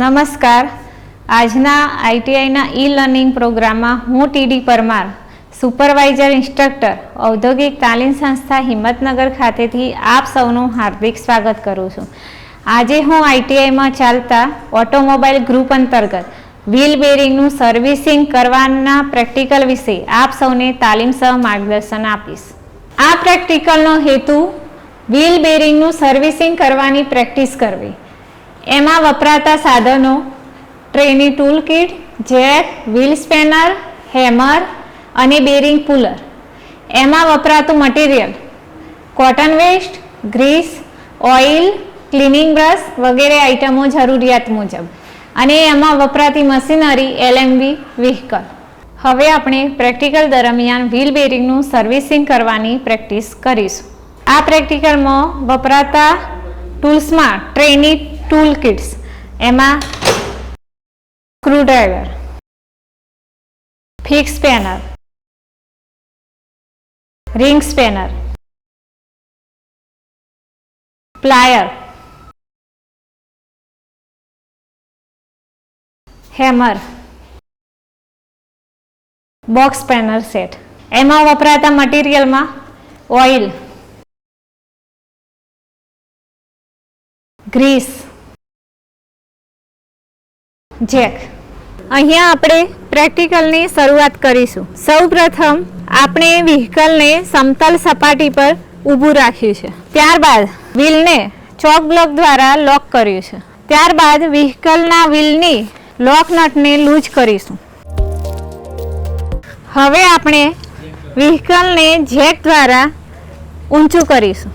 નમસ્કાર. આજના આઈટીઆઈના ઈ-લર્નિંગ પ્રોગ્રામમાં હું ટીડી પરમાર, સુપરવાઇઝર ઇન્સ્ટ્રક્ટર, ઔદ્યોગિક તાલીમ સંસ્થા હિંમતનગર ખાતેથી આપ સૌનું હાર્દિક સ્વાગત કરું છું. આજે હું આઈટીઆઈમાં ચાલતા ઓટોમોબાઈલ ગ્રુપ અંતર્ગત વ્હીલ બેરિંગનું સર્વિસિંગ કરવાના પ્રેક્ટિકલ વિશે આપ સૌને તાલીમસહ માર્ગદર્શન આપીશ. આ પ્રેક્ટિકલનો હેતુ વ્હીલ બેરિંગનું સર્વિસિંગ કરવાની પ્રેક્ટિસ કરવી. એમાં વપરાતા સાધનો trainee tool kit, jack, wheel spanner, hammer અને બેરિંગ પુલર. એમાં વપરાતું material cotton waste, grease, oil, cleaning brush વગેરે આઇટમો જરૂરિયાત મુજબ, અને એમાં વપરાતી મશીનરી એલએમવી વ્હીકલ. હવે આપણે પ્રેક્ટિકલ દરમિયાન વ્હીલ બેરિંગનું સર્વિસિંગ કરવાની પ્રેક્ટિસ કરીશું. આ પ્રેક્ટિકલમાં વપરાતા ટૂલ્સમાં ટ્રેની ટૂલ કિટ્સ, એમાં screwdriver, fix spanner, ring spanner, plier, hammer, box spanner set. એમાં વપરાતા મટીરિયલમાં ઓઇલ, ગ્રીસ, જેક. અહીંયા આપણે પ્રેક્ટિકલની શરૂઆત કરીશું. સૌપ્રથમ આપણે વ્હીકલને સમતલ સપાટી પર ઊભું રાખ્યું છે. ત્યારબાદ વ્હીલને ચોક બ્લોક દ્વારા લોક કર્યું છે. ત્યારબાદ વ્હીકલના વ્હીલની લોક નટને લૂઝ કરીશું. હવે આપણે વ્હીકલને જેક દ્વારા ઊંચું કરીશું.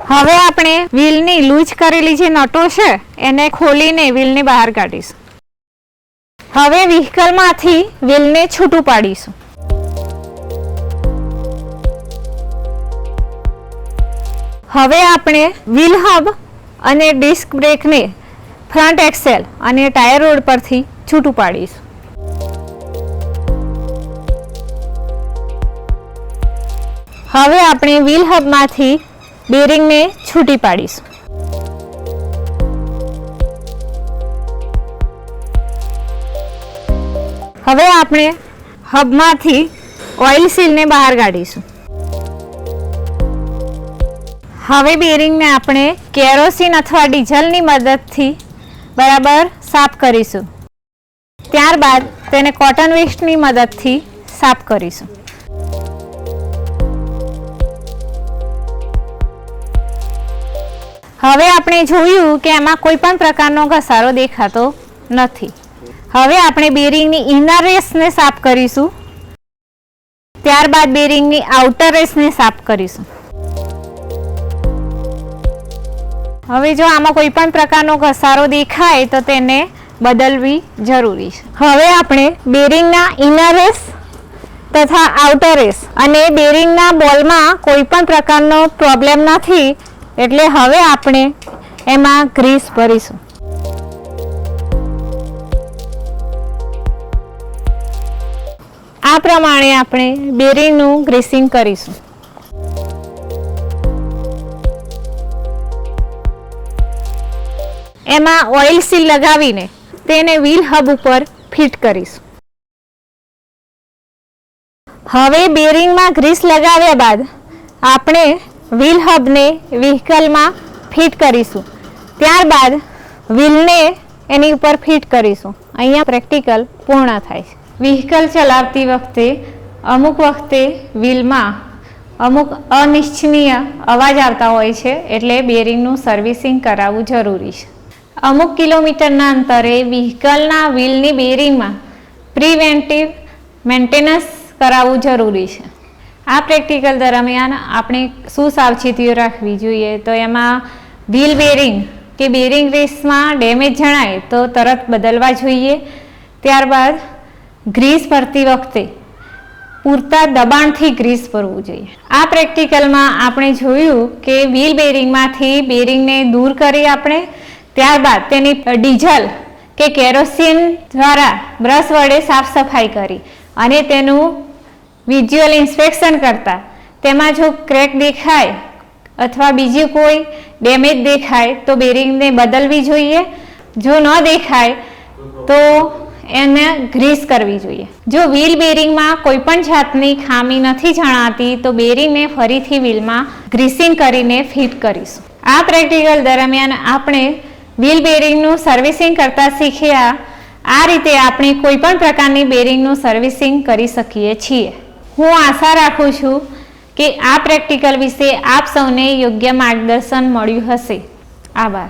હવે આપણે વ્હીલની લૂઝ કરેલી જે નટો છે એને ખોલીને વ્હીલને બહાર કાઢીશું. હવે વ્હીકલમાંથી વ્હીલને છૂટું પાડીશું. હવે આપણે વ્હીલ હબ અને ડિસ્ક બ્રેકને ફ્રન્ટ એક્સેલ અને ટાયર રોડ પરથી છૂટું પાડીશું. હવે આપણે વ્હીલ હબમાંથી બેરિંગને છૂટી પાડીશું. હવે આપણે હબમાંથી ઓઇલ સીલને બહાર કાઢીશું. હવે બેરિંગને આપણે કેરોસીન અથવા ડીઝલની મદદથી બરાબર સાફ કરીશું. ત્યારબાદ તેને કોટન વેસ્ટની મદદથી સાફ કરીશું. હવે આપણે જોયું કે એમાં કોઈ પણ પ્રકારનો ઘસારો દેખાતો નથી. હવે આપણે બેરિંગની ઇનર રેસને સાફ કરીશું. ત્યારબાદ બેરિંગની આઉટર રેસને સાફ કરીશું. હવે જો આમાં કોઈ પણ પ્રકારનો ઘસારો દેખાય તો તેને બદલવી જરૂરી છે. હવે આપણે બેરિંગના ઇનર રેસ તથા આઉટર રેસ અને બેરિંગના બોલમાં કોઈ પણ પ્રકારનો પ્રોબ્લેમ નથી, એટલે હવે આપણે એમાં ગ્રીસ ભરીશું. આ પ્રમાણે આપણે બેરિંગનું ગ્રીસિંગ કરીશું. એમાં ઓઇલ સીલ લગાવીને તેને વ્હીલ હબ ઉપર ફિટ કરીશું. હવે બેરિંગમાં ગ્રીસ લગાવ્યા બાદ આપણે વ્હીલ હબને વ્હીકલમાં ફિટ કરીશું. ત્યારબાદ વ્હીલને એની ઉપર ફિટ કરીશું. અહીંયા પ્રેક્ટિકલ પૂર્ણ થાય છે. વ્હીકલ ચલાવતી વખતે અમુક વખતે વ્હીલમાં અમુક અનિચ્છનીય અવાજ આવતા હોય છે, એટલે બેરિંગનું સર્વિસિંગ કરાવવું જરૂરી છે. અમુક કિલોમીટરના અંતરે વ્હીકલના વ્હીલની બેરિંગમાં પ્રિવેન્ટિવ મેન્ટેનન્સ કરાવવું જરૂરી છે. આ પ્રેક્ટિકલ દરમિયાન આપણે શું સાવચેતીઓ રાખવી જોઈએ, તો એમાં વ્હીલ બેરિંગ કે બેરિંગ રેસમાં ડેમેજ જણાય તો તરત બદલવા જોઈએ. ત્યારબાદ ગ્રીસ ભરતી વખતે પૂરતા દબાણથી ગ્રીસ ભરવું જોઈએ. આ પ્રેક્ટિકલમાં આપણે જોયું કે વ્હીલ બેરિંગમાંથી બેરિંગને દૂર કરી આપણે ત્યારબાદ તેની ડીઝલ કે કેરોસીન દ્વારા બ્રશ વડે સાફ સફાઈ કરી અને તેનું વિઝ્યુઅલ ઇન્સ્પેક્શન કરતા તેમાં જો ક્રેક દેખાય અથવા બીજી કોઈ ડેમેજ દેખાય તો બેરિંગને બદલવી જોઈએ. જો ન દેખાય તો એને ગ્રીસ કરવી જોઈએ. જો વ્હીલ બેરિંગમાં કોઈ પણ જાતની ખામી નથી જણાતી તો બેરિંગને ફરીથી વ્હીલમાં ગ્રીસિંગ કરીને ફિટ કરીશું. આ પ્રેક્ટિકલ દરમિયાન આપણે વ્હીલ બેરિંગનું સર્વિસિંગ કરતા શીખ્યા. આ રીતે આપણે કોઈ પણ પ્રકારની બેરિંગનું સર્વિસિંગ કરી શકીએ છીએ. હું આશા રાખું છું કે આ પ્રેક્ટિકલ વિશે આપ સૌને યોગ્ય માર્ગદર્શન મળ્યું હશે. આભાર.